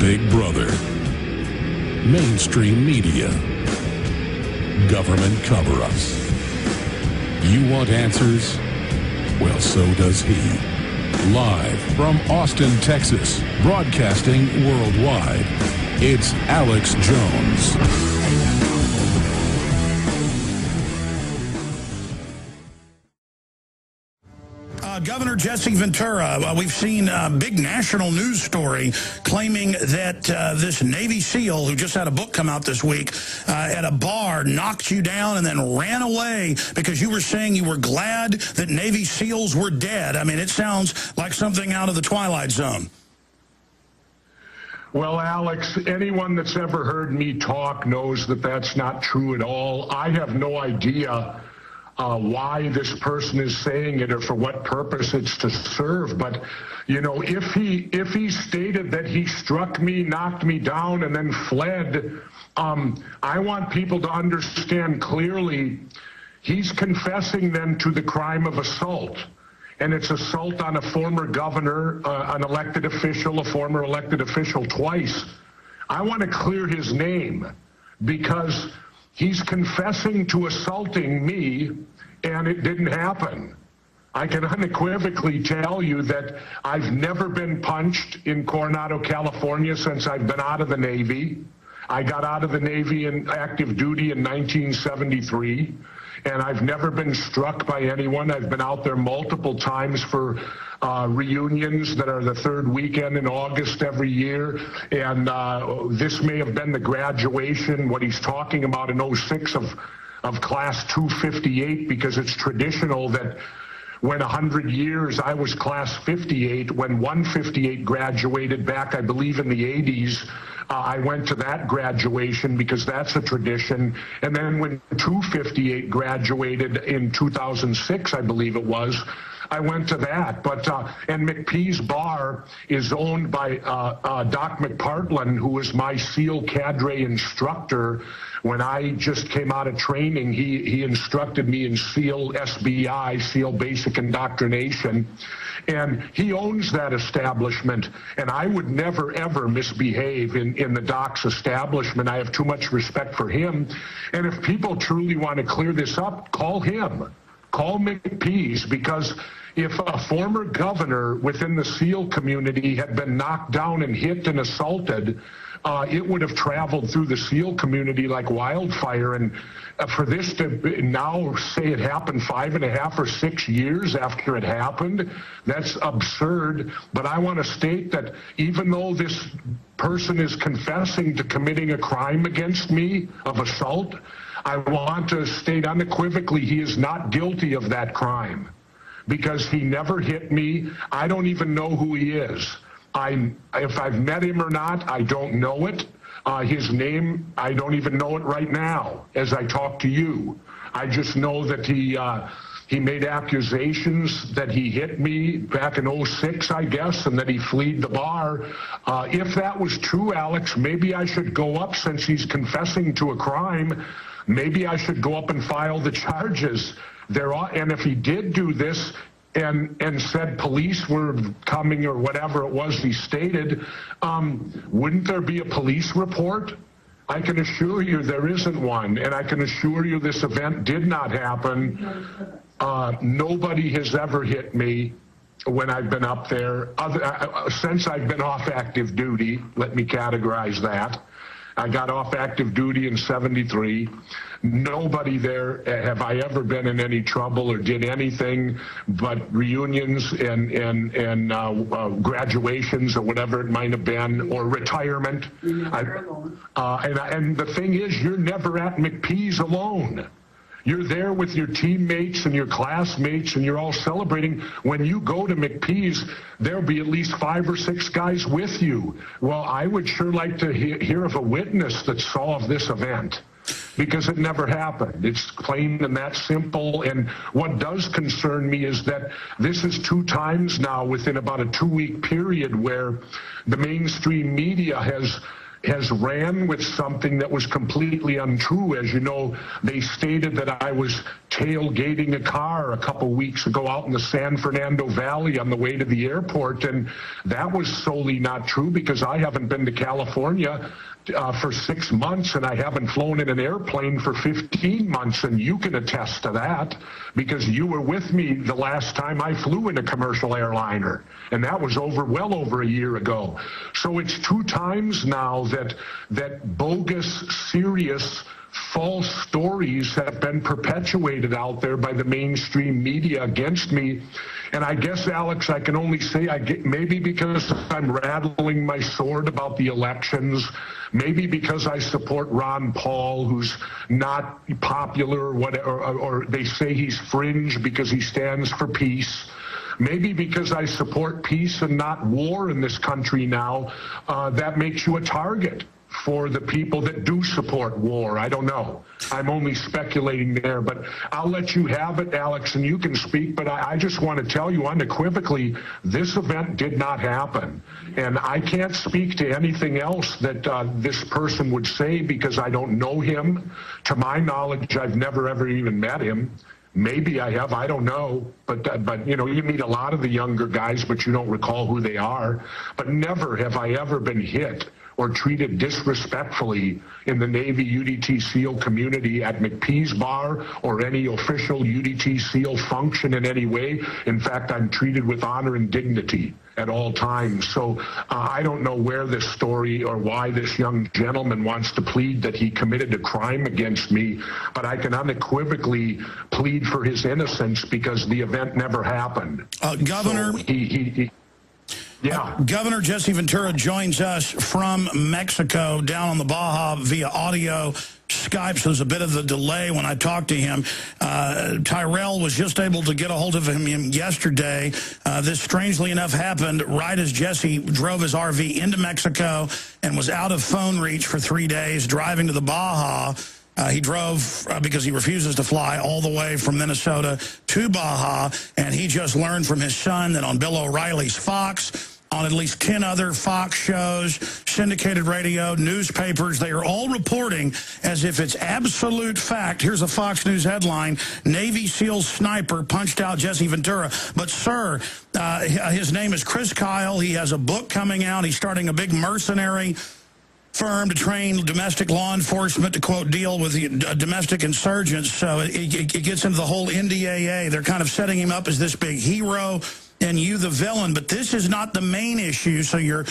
Big Brother, mainstream media, government cover-ups. You want answers? Well, so does he. Live from Austin, Texas, broadcasting worldwide, it's Alex Jones. Governor Jesse Ventura, we've seen a big national news story claiming that this Navy SEAL who just had a book come out this week at a bar knocked you down and then ran away because you were saying you were glad that Navy SEALs were dead. I mean, it sounds like something out of the Twilight Zone. Well, Alex, anyone that's ever heard me talk knows that that's not true at all. I have no idea why this person is saying it or for what purpose it's to serve. But, you know, if he stated that he struck me, knocked me down, and then fled, I want people to understand clearly he's confessing then to the crime of assault. And it's assault on a former governor, an elected official, a former elected official twice. I want to clear his name because he's confessing to assaulting me, and it didn't happen. I can unequivocally tell you that I've never been punched in Coronado, California since I've been out of the Navy. I got out of the Navy in active duty in 1973, and I've never been struck by anyone. I've been out there multiple times for reunions that are the third weekend in August every year, and this may have been the graduation, what he's talking about in 06 of class 258, because it's traditional that when 100 years, I was class 58, when 158 graduated back, I believe in the 80s, I went to that graduation because that's a tradition. And then when 258 graduated in 2006, I believe it was, I went to that. But and McPee's Bar is owned by Doc McPartland, who was my SEAL cadre instructor. When I just came out of training, he instructed me in SEAL SBI, SEAL Basic Indoctrination. And he owns that establishment, and I would never, ever misbehave in the Doc's establishment. I have too much respect for him. And if people truly want to clear this up, call him. Call McPee's, because if a former governor within the SEAL community had been knocked down and hit and assaulted, it would have traveled through the SEAL community like wildfire. And for this to now say it happened 5.5 or 6 years after it happened, that's absurd. But I want to state that even though this person is confessing to committing a crime against me of assault, I want to state unequivocally he is not guilty of that crime because he never hit me. I don't even know who he is. If I've met him or not, I don't know it. His name, I don't even know it right now as I talk to you. I just know that he made accusations that he hit me back in 06, I guess, and that he fled the bar. If that was true, Alex, maybe I should go up, since he's confessing to a crime, maybe I should go up and file the charges. And if he did do this, and said police were coming or whatever it was he stated, wouldn't there be a police report? I can assure you there isn't one, and I can assure you this event did not happen. Nobody has ever hit me when I've been up there, since I've been off active duty. Let me categorize that. I got off active duty in 73. Nobody there have I ever been in any trouble or did anything but reunions and graduations or whatever it might have been, or retirement. And the thing is, you're never at McPee's alone. You're there with your teammates and your classmates, and you're all celebrating. When you go to McPee's, there'll be at least 5 or 6 guys with you. Well, I would sure like to hear of a witness that saw of this event, because it never happened. It's plain and that simple. And what does concern me is that this is 2 times now within about a 2-week period where the mainstream media has ran with something that was completely untrue. As you know, they stated that I was tailgating a car a couple weeks ago out in the San Fernando Valley on the way to the airport, and that was solely not true because I haven't been to California for 6 months, and I haven't flown in an airplane for 15 months, and you can attest to that because you were with me the last time I flew in a commercial airliner, and that was well over a year ago. So it's 2 times now that bogus, serious, false stories have been perpetuated out there by the mainstream media against me. And I guess, Alex, I can only say maybe because I'm rattling my sword about the elections, maybe because I support Ron Paul, who's not popular, or they say he's fringe because he stands for peace. Maybe because I support peace and not war in this country now, that makes you a target for the people that do support war. I don't know. I'm only speculating there, but I'll let you have it, Alex, and you can speak, but I just want to tell you unequivocally, this event did not happen. And I can't speak to anything else that this person would say because I don't know him. To my knowledge, I've never ever even met him. Maybe I have, I don't know, but you know, you meet a lot of the younger guys, but you don't recall who they are. But never have I ever been hit or treated disrespectfully in the Navy UDT SEAL community at McPee's Bar or any official UDT SEAL function in any way. In fact, I'm treated with honor and dignity at all times. So I don't know where this story or why this young gentleman wants to plead that he committed a crime against me, but I can unequivocally plead for his innocence because the event never happened. Governor... So yeah. Governor Jesse Ventura joins us from Mexico down on the Baja via audio Skype, so there's a bit of a delay when I talked to him. Tyrell was just able to get a hold of him yesterday. This, strangely enough, happened right as Jesse drove his RV into Mexico and was out of phone reach for 3 days, driving to the Baja. He drove, because he refuses to fly, all the way from Minnesota to Baja, and he just learned from his son that on Bill O'Reilly's Fox, on at least 10 other Fox shows, syndicated radio, newspapers, they are all reporting as if it's absolute fact. Here's a Fox News headline: Navy SEAL sniper punched out Jesse Ventura. But, sir, his name is Chris Kyle. He has a book coming out. He's starting a big mercenary firm to train domestic law enforcement to, quote, deal with the domestic insurgents. So it gets into the whole NDAA. They're kind of setting him up as this big hero and you the villain, but this is not the main issue. So you're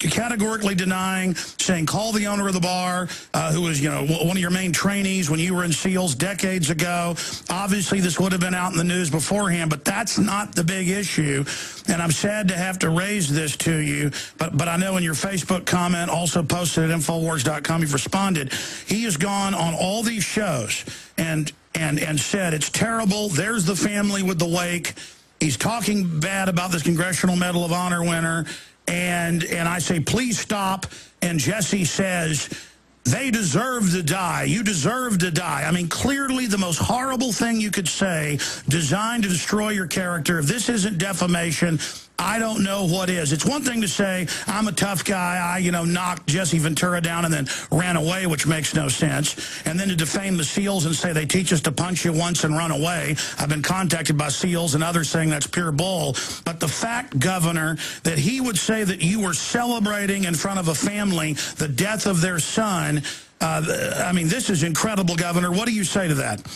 categorically denying, saying call the owner of the bar, who was, you know, one of your main trainees when you were in SEALs decades ago. Obviously, this would have been out in the news beforehand, but that's not the big issue. And I'm sad to have to raise this to you, but I know in your Facebook comment, also posted at Infowars.com, you've responded. He has gone on all these shows and said it's terrible. There's the family with the wake. He's talking bad about this Congressional Medal of Honor winner, and I say, please stop. And Jesse says, they deserve to die. You deserve to die. I mean, clearly the most horrible thing you could say, designed to destroy your character. If this isn't defamation, I don't know what is. It's one thing to say, I'm a tough guy, I, you know, knocked Jesse Ventura down and then ran away, which makes no sense. And then to defame the SEALs and say they teach us to punch you once and run away. I've been contacted by SEALs and others saying that's pure bull. But the fact, Governor, that he would say that you were celebrating in front of a family the death of their son, I mean, this is incredible, Governor. What do you say to that?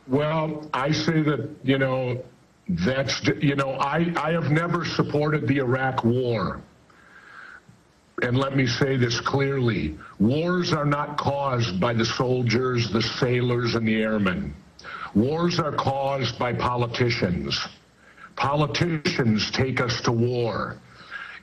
Well, I say that, you know, that's, you know, I have never supported the Iraq war. And let me say this clearly. Wars are not caused by the soldiers, the sailors, and the airmen. Wars are caused by politicians. Politicians take us to war.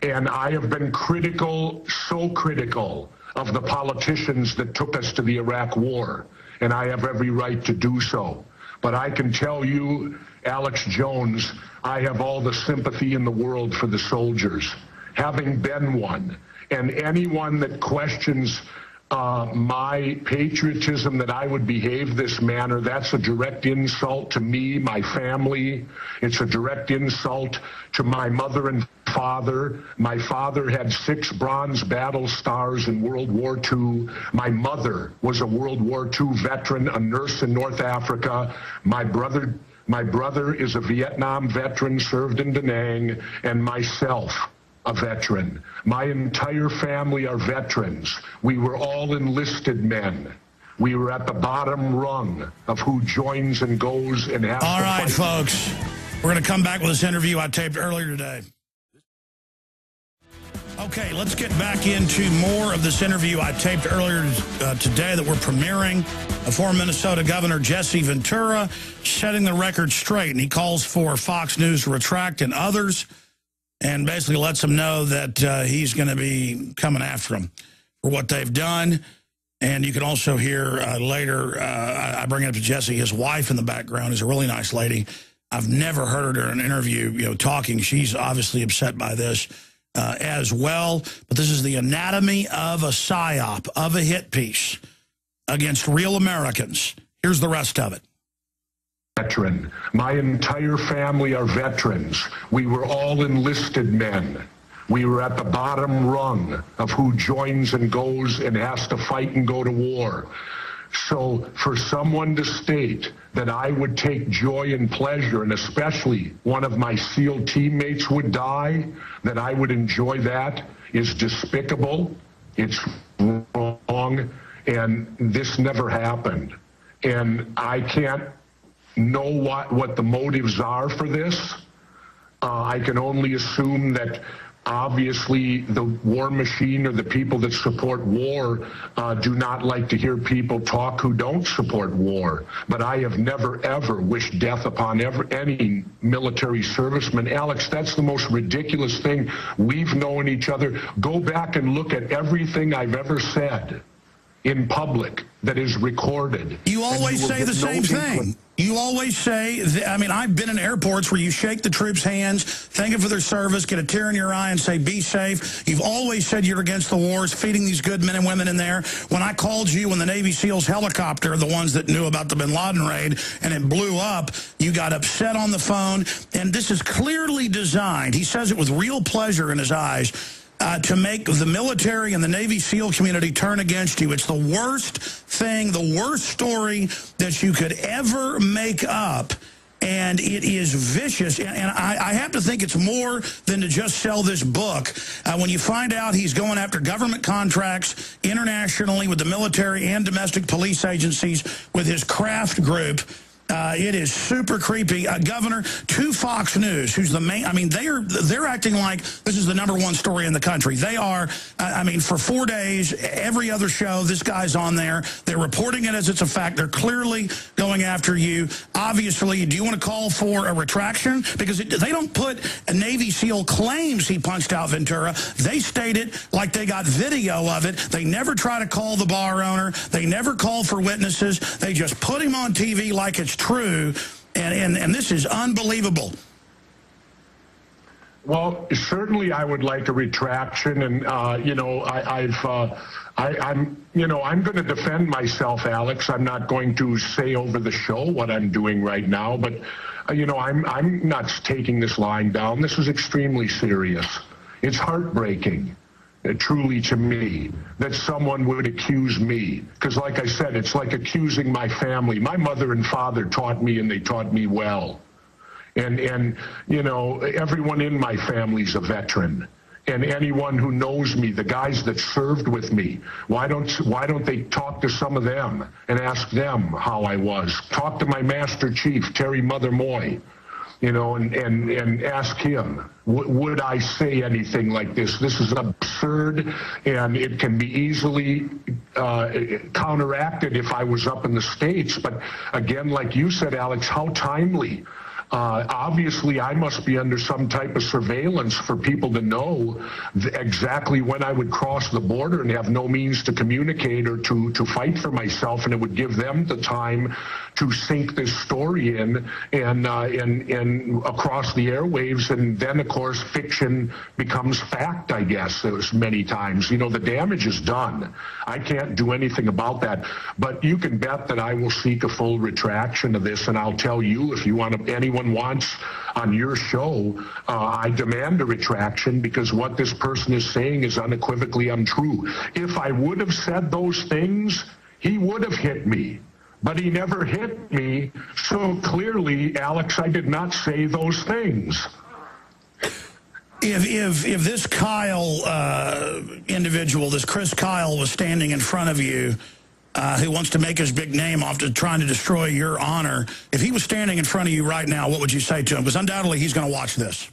And I have been critical, so critical, of the politicians that took us to the Iraq war. And I have every right to do so. But I can tell you, Alex Jones, I have all the sympathy in the world for the soldiers, having been one. And anyone that questions my patriotism, that I would behave this manner, that's a direct insult to me, my family. It's a direct insult to my mother and father. My father had 6 bronze battle stars in World War II. My mother was a World War II veteran, a nurse in North Africa. My brother is a Vietnam veteran, served in Da Nang, and myself, a veteran. My entire family are veterans. We were all enlisted men. We were at the bottom rung of who joins and goes and has to fight. All right, folks. We're going to come back with this interview I taped earlier today. Okay, let's get back into more of this interview I taped earlier today that we're premiering. Former Minnesota Governor Jesse Ventura setting the record straight, and he calls for Fox News to retract and others, and basically lets them know that he's going to be coming after them for what they've done. And you can also hear later, I bring it up to Jesse, his wife in the background is a really nice lady. I've never heard her in an interview, talking. She's obviously upset by this as well. But this is the anatomy of a psyop, of a hit piece against real Americans. Here's the rest of it. Veteran. My entire family are veterans. We were all enlisted men. We were at the bottom rung of who joins and goes and has to fight and go to war. So for someone to state that I would take joy and pleasure, and especially one of my SEAL teammates would die, that I would enjoy that, is despicable. It's wrong, and this never happened. And I can't know what the motives are for this. I can only assume that obviously the war machine or the people that support war do not like to hear people talk who don't support war. But I have never, ever wished death upon any military serviceman. Alex, that's the most ridiculous thing. We've known each other. Go back and look at everything I've ever said in public that is recorded. You always say the same thing. You always say, I mean, I've been in airports where you shake the troops' hands, thank them for their service, get a tear in your eye and say, be safe. You've always said you're against the wars, feeding these good men and women in there. When I called you when the Navy SEALs helicopter, the ones that knew about the bin Laden raid, and it blew up, you got upset on the phone. And this is clearly designed, he says it with real pleasure in his eyes, to make the military and the Navy SEAL community turn against you. It's the worst thing, the worst story that you could ever make up, and it is vicious. And I have to think it's more than to just sell this book. When you find out he's going after government contracts internationally with the military and domestic police agencies with his craft group, it is super creepy. Governor, to Fox News, who's the main, I mean, they're acting like this is the #1 story in the country. They are, I mean, for 4 days, every other show, this guy's on there. They're reporting it as it's a fact. They're clearly going after you. Obviously, do you want to call for a retraction? Because they don't put a Navy SEAL claims he punched out Ventura. They state it like they got video of it. They never try to call the bar owner. They never call for witnesses. They just put him on TV like it's true, and this is unbelievable. Well, certainly I would like a retraction, and I'm going to defend myself, Alex. I'm not going to say over the show what I'm doing right now, but I'm not taking this lying down. This is extremely serious. It's heartbreaking. Truly to me, that someone would accuse me. Because like I said, it's like accusing my family. My mother and father taught me, and they taught me well. And everyone in my family's a veteran. And anyone who knows me, the guys that served with me, why don't they talk to some of them and ask them how I was? Talk to my Master Chief, Terry Mother Moy. And ask him, would I say anything like this? This is absurd, and it can be easily counteracted if I was up in the States. But again, like you said, Alex, how timely. Obviously, I must be under some type of surveillance for people to know exactly when I would cross the border and have no means to communicate or to fight for myself, and it would give them the time to sink this story in and across the airwaves, and then, of course, fiction becomes fact, I guess, as many times. The damage is done. I can't do anything about that, but you can bet that I will seek a full retraction of this, and I'll tell you, if you want anyone anyone wants on your show, I demand a retraction because what this person is saying is unequivocally untrue. If I would have said those things, he would have hit me. But he never hit me, so clearly, Alex, I did not say those things. If this Kyle individual, this Chris Kyle, was standing in front of you, who wants to make his big name off to trying to destroy your honor, if he was standing in front of you right now, what would you say to him? Because undoubtedly he's going to watch this.